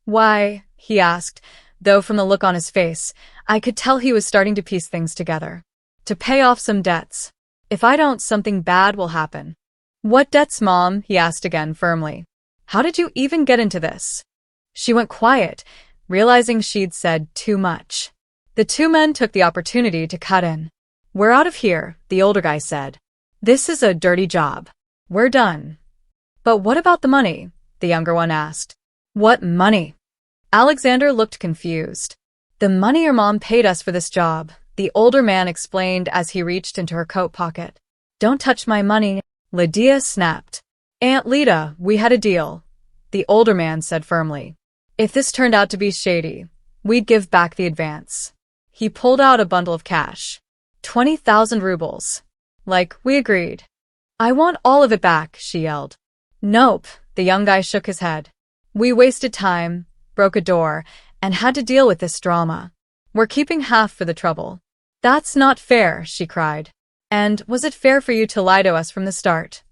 Speaker 1: Why? He asked, though from the look on his face, I could tell he was starting to piece things together. To pay off some debts. If I don't, something bad will happen. What debts, Mom? He asked again firmly. How did you even get into this? She went quiet, realizing she'd said too much. The two men took the opportunity to cut in. We're out of here, the older guy said. This is a dirty job. We're done. But what about the money? The younger one asked. What money? Alexander looked confused. The money your mom paid us for this job, the older man explained as he reached into her coat pocket. Don't touch my money, Lydia snapped. Aunt Lida, we had a deal, the older man said firmly. If this turned out to be shady, we'd give back the advance. He pulled out a bundle of cash. 20,000 rubles. Like, we agreed. I want all of it back, she yelled. Nope, the young guy shook his head. We wasted time, broke a door, and had to deal with this drama. We're keeping half for the trouble. That's not fair, she cried. And was it fair for you to lie to us from the start?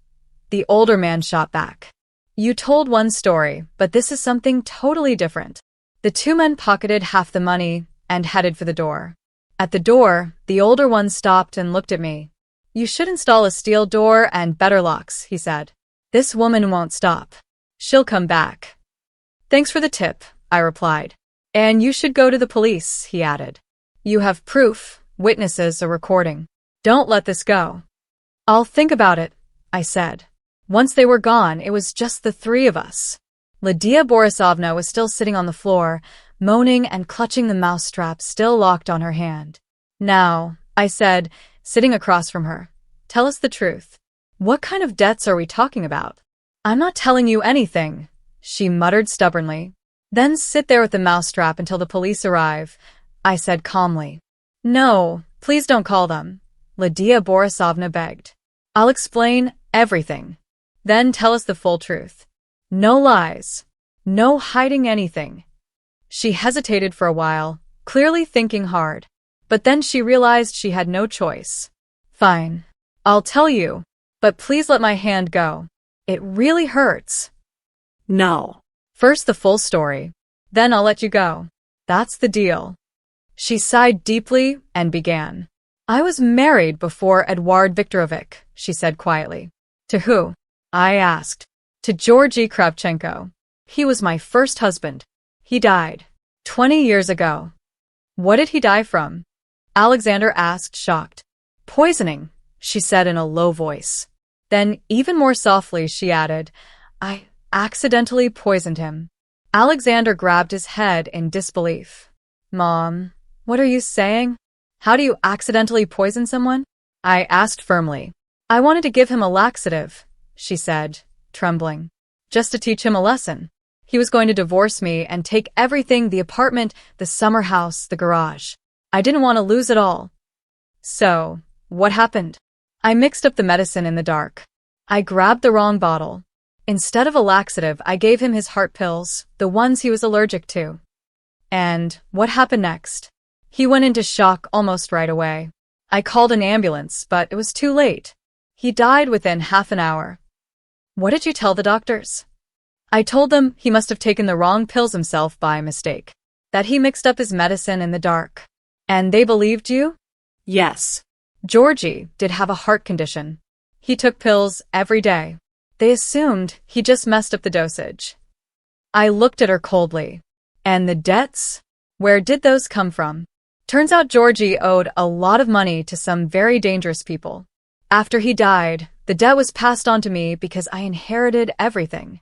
Speaker 1: The older man shot back. You told one story, but this is something totally different. The two men pocketed half the money and headed for the door. At the door, the older one stopped and looked at me. You should install a steel door and better locks, he said. This woman won't stop. She'll come back. Thanks for the tip, I replied. And you should go to the police, he added. You have proof, witnesses, a recording. Don't let this go. I'll think about it, I said. Once they were gone, it was just the three of us. Lydia Borisovna was still sitting on the floor, moaning and clutching the mousetrap still locked on her hand. Now, I said, sitting across from her, tell us the truth. What kind of debts are we talking about? I'm not telling you anything, she muttered stubbornly. Then sit there with the mousetrap until the police arrive, I said calmly. No, please don't call them, Lydia Borisovna begged. I'll explain everything. Then tell us the full truth. No lies. No hiding anything. She hesitated for a while, clearly thinking hard. But then she realized she had no choice. Fine. I'll tell you. But please let my hand go. It really hurts.
Speaker 2: No.
Speaker 1: First the full story. Then I'll let you go. That's the deal. She sighed deeply and began. I was married before Eduard Viktorovich, she said quietly. To who? I asked. To Georgy Kravchenko. He was my first husband. He died 20 years ago. What did he die from? Alexander asked, shocked. Poisoning, she said in a low voice. Then, even more softly, she added, I accidentally poisoned him. Alexander grabbed his head in disbelief. Mom, what are you saying? How do you accidentally poison someone? I asked firmly. I wanted to give him a laxative, she said, trembling. Just to teach him a lesson. He was going to divorce me and take everything, the apartment, the summer house, the garage. I didn't want to lose it all. So, what happened? I mixed up the medicine in the dark. I grabbed the wrong bottle. Instead of a laxative, I gave him his heart pills, the ones he was allergic to. And what happened next? He went into shock almost right away. I called an ambulance, but it was too late. He died within half an hour. What did you tell the doctors? I told them he must have taken the wrong pills himself by mistake, that he mixed up his medicine in the dark. And they believed you?
Speaker 2: Yes.
Speaker 1: Georgie did have a heart condition. He took pills every day. They assumed he just messed up the dosage. I looked at her coldly. And the debts? Where did those come from? Turns out Georgie owed a lot of money to some very dangerous people. After he died, the debt was passed on to me because I inherited everything.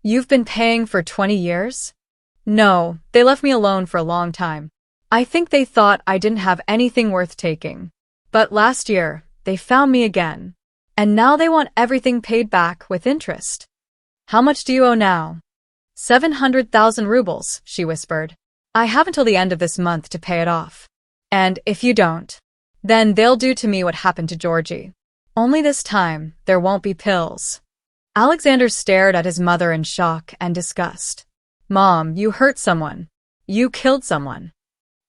Speaker 1: You've been paying for 20 years? No, they left me alone for a long time. I think they thought I didn't have anything worth taking. But last year, they found me again. And now they want everything paid back with interest. How much do you owe now? 700,000 rubles, she whispered. I have until the end of this month to pay it off. And if you don't, then they'll do to me what happened to Georgie. Only this time, there won't be pills. Alexander stared at his mother in shock and disgust. Mom, you hurt someone. You killed someone.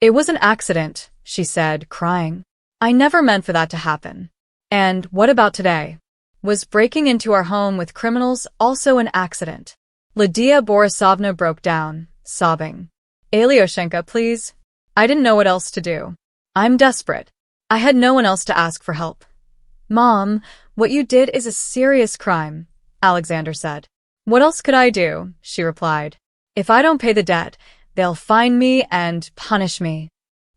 Speaker 1: It was an accident, she said, crying. I never meant for that to happen. And what about today? Was breaking into our home with criminals also an accident? Lydia Borisovna broke down, sobbing. Alyoshenka, please. I didn't know what else to do. I'm desperate. I had no one else to ask for help. Mom, what you did is a serious crime, Alexander said. What else could I do? She replied. If I don't pay the debt, they'll find me and punish me.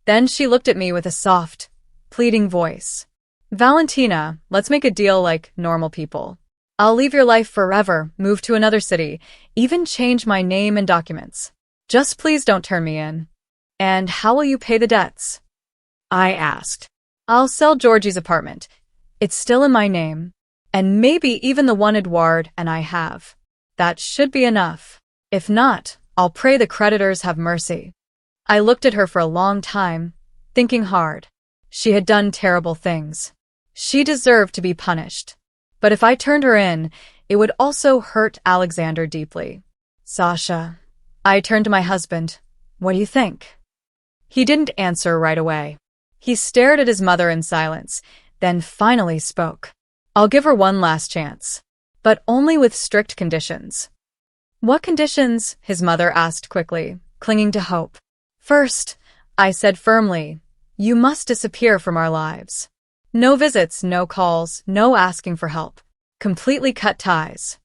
Speaker 1: Then she looked at me with a soft, pleading voice. Valentina, let's make a deal like normal people. I'll leave your life forever, move to another city, even change my name and documents. Just please don't turn me in. And how will you pay the debts? I asked. I'll sell Georgie's apartment. It's still in my name. And maybe even the one Edouard and I have. That should be enough. If not, I'll pray the creditors have mercy. I looked at her for a long time, thinking hard. She had done terrible things. She deserved to be punished. But if I turned her in, it would also hurt Alexander deeply. Sasha. I turned to my husband. What do you think? He didn't answer right away. He stared at his mother in silence, then finally spoke. I'll give her one last chance. But only with strict conditions. What conditions? His mother asked quickly, clinging to hope. First, I said firmly, you must disappear from our lives. No visits, no calls, no asking for help. Completely cut ties.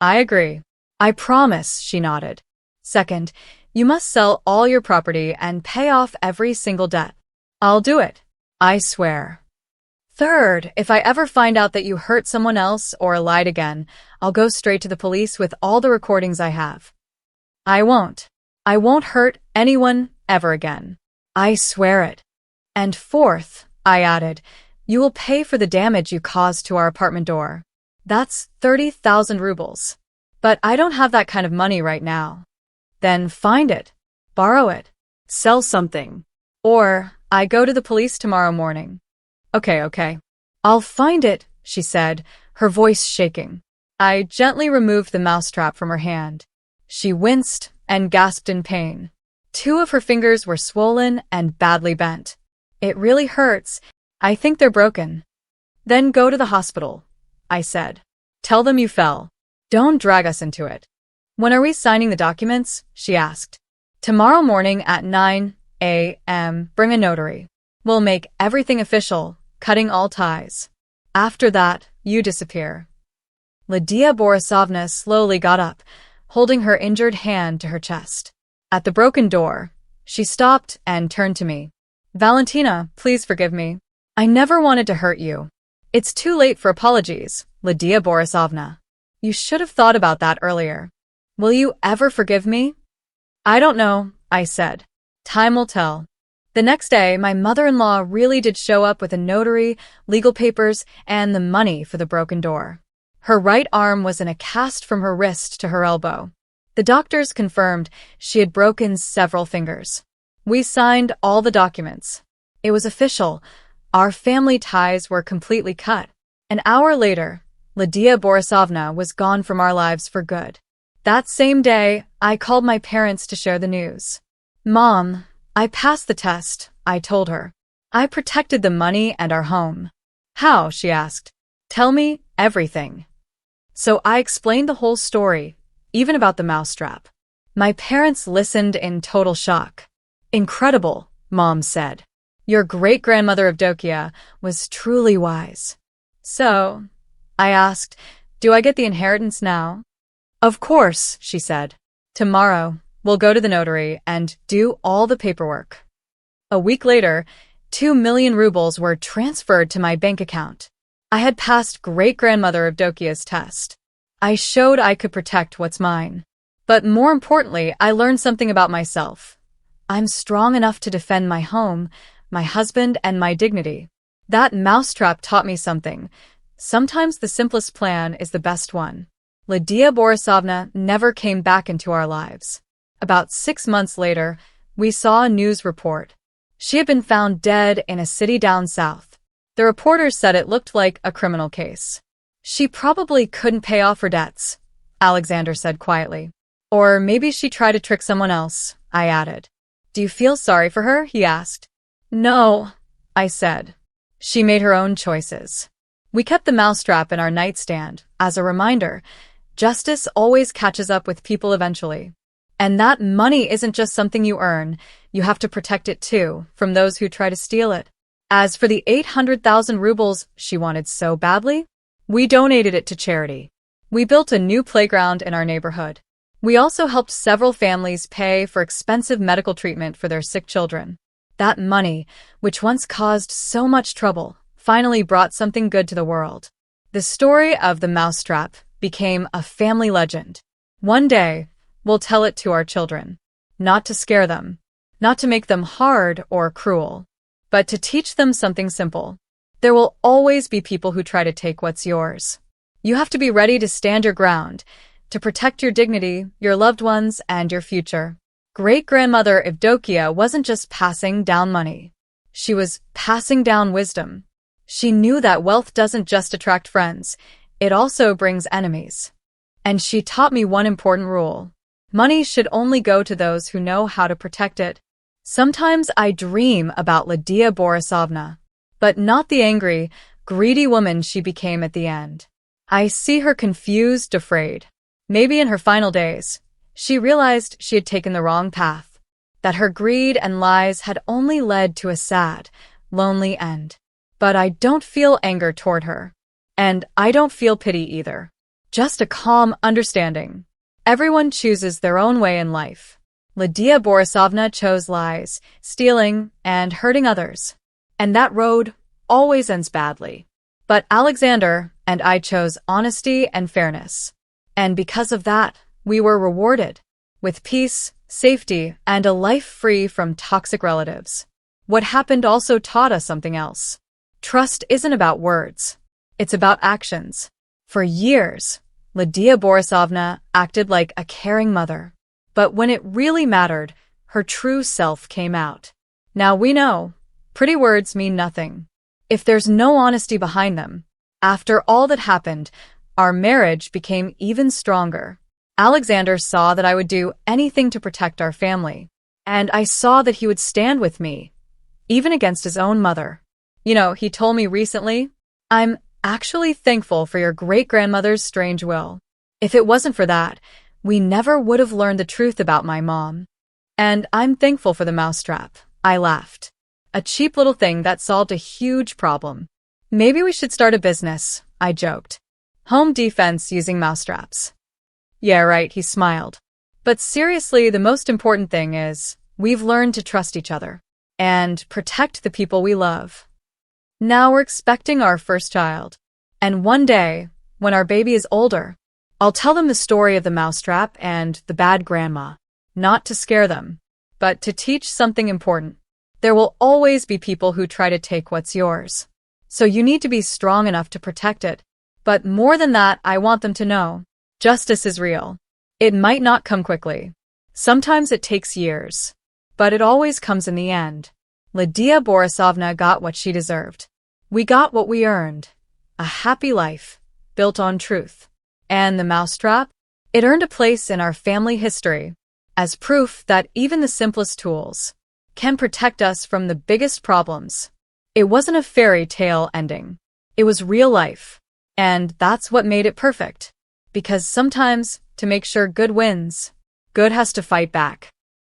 Speaker 1: I agree. I promise, she nodded. Second, you must sell all your property and pay off every single debt. I'll do it. I swear. Third, if I ever find out that you hurt someone else or lied again, I'll go straight to the police with all the recordings I have. I won't. I won't hurt anyone ever again. I swear it. And fourth, I added, you will pay for the damage you caused to our apartment door. That's 30,000 rubles. But I don't have that kind of money right now. Then find it. Borrow it. Sell something. Or I go to the police tomorrow morning. Okay. I'll find it, she said, her voice shaking. I gently removed the mousetrap from her hand. She winced and gasped in pain. 2 of her fingers were swollen and badly bent. It really hurts. I think they're broken. Then go to the hospital, I said. Tell them you fell. Don't drag us into it. When are we signing the documents? She asked. Tomorrow morning at 9 a.m. Bring a notary. We'll make everything official, cutting all ties. After that, you disappear. Lydia Borisovna slowly got up, holding her injured hand to her chest. At the broken door, she stopped and turned to me. Valentina, please forgive me. I never wanted to hurt you. It's too late for apologies, Lydia Borisovna. You should have thought about that earlier. Will you ever forgive me? I don't know, I said. Time will tell. The next day, my mother-in-law really did show up with a notary, legal papers, and the money for the broken door. Her right arm was in a cast from her wrist to her elbow. The doctors confirmed she had broken several fingers. We signed all the documents. It was official. Our family ties were completely cut. An hour later, Lydia Borisovna was gone from our lives for good. That same day, I called my parents to share the news. Mom, I passed the test, I told her. I protected the money and our home. How? She asked. Tell me everything. So I explained the whole story, even about the mousetrap. My parents listened in total shock. Incredible, Mom said. Your great-grandmother Evdokia was truly wise. So, I asked, do I get the inheritance now? Of course, she said. Tomorrow, we'll go to the notary and do all the paperwork. A week later, 2 million rubles were transferred to my bank account. I had passed great-grandmother Evdokia's test. I showed I could protect what's mine. But more importantly, I learned something about myself. I'm strong enough to defend my home, my husband, and my dignity. That mousetrap taught me something. Sometimes the simplest plan is the best one. Lydia Borisovna never came back into our lives. About 6 months later, we saw a news report. She had been found dead in a city down south. The reporters said it looked like a criminal case. She probably couldn't pay off her debts, Alexander said quietly. Or maybe she tried to trick someone else, I added. Do you feel sorry for her? He asked. No, I said. She made her own choices. We kept the mousetrap in our nightstand as a reminder. Justice always catches up with people eventually. And that money isn't just something you earn. You have to protect it too, from those who try to steal it. As for the 800,000 rubles she wanted so badly, we donated it to charity. We built a new playground in our neighborhood. We also helped several families pay for expensive medical treatment for their sick children. That money, which once caused so much trouble, finally brought something good to the world. The story of the mousetrap became a family legend. One day, we'll tell it to our children. Not to scare them, not to make them hard or cruel, but to teach them something simple. There will always be people who try to take what's yours. You have to be ready to stand your ground, to protect your dignity, your loved ones, and your future. Great-grandmother Evdokia wasn't just passing down money. She was passing down wisdom. She knew that wealth doesn't just attract friends, it also brings enemies. And she taught me one important rule. Money should only go to those who know how to protect it. Sometimes I dream about Lydia Borisovna, but not the angry, greedy woman she became at the end. I see her confused, afraid. Maybe in her final days, she realized she had taken the wrong path, that her greed and lies had only led to a sad, lonely end. But I don't feel anger toward her. And I don't feel pity either. Just a calm understanding. Everyone chooses their own way in life. Lydia Borisovna chose lies, stealing, and hurting others. And that road always ends badly. But Alexander and I chose honesty and fairness. And because of that, we were rewarded with peace, safety, and a life free from toxic relatives. What happened also taught us something else. Trust isn't about words. It's about actions. For years, Lydia Borisovna acted like a caring mother. But when it really mattered, her true self came out. Now we know, pretty words mean nothing if there's no honesty behind them. After all that happened, our marriage became even stronger. Alexander saw that I would do anything to protect our family. And I saw that he would stand with me, even against his own mother. You know, he told me recently, I'm actually thankful for your great-grandmother's strange will. If it wasn't for that, we never would have learned the truth about my mom. And I'm thankful for the mousetrap. I laughed. A cheap little thing that solved a huge problem. Maybe we should start a business, I joked. Home defense using mousetraps. Yeah, right, he smiled. But seriously, the most important thing is, we've learned to trust each other and protect the people we love. Now we're expecting our first child. And one day, when our baby is older, I'll tell them the story of the mousetrap and the bad grandma. Not to scare them, but to teach something important. There will always be people who try to take what's yours. So you need to be strong enough to protect it. But more than that, I want them to know, justice is real. It might not come quickly. Sometimes it takes years. But it always comes in the end. Lydia Borisovna got what she deserved. We got what we earned. A happy life, built on truth. And the mousetrap? It earned a place in our family history, as proof that even the simplest tools can protect us from the biggest problems. It wasn't a fairy tale ending. It was real life. And that's what made it perfect. Because sometimes, to make sure good wins, good has to fight back.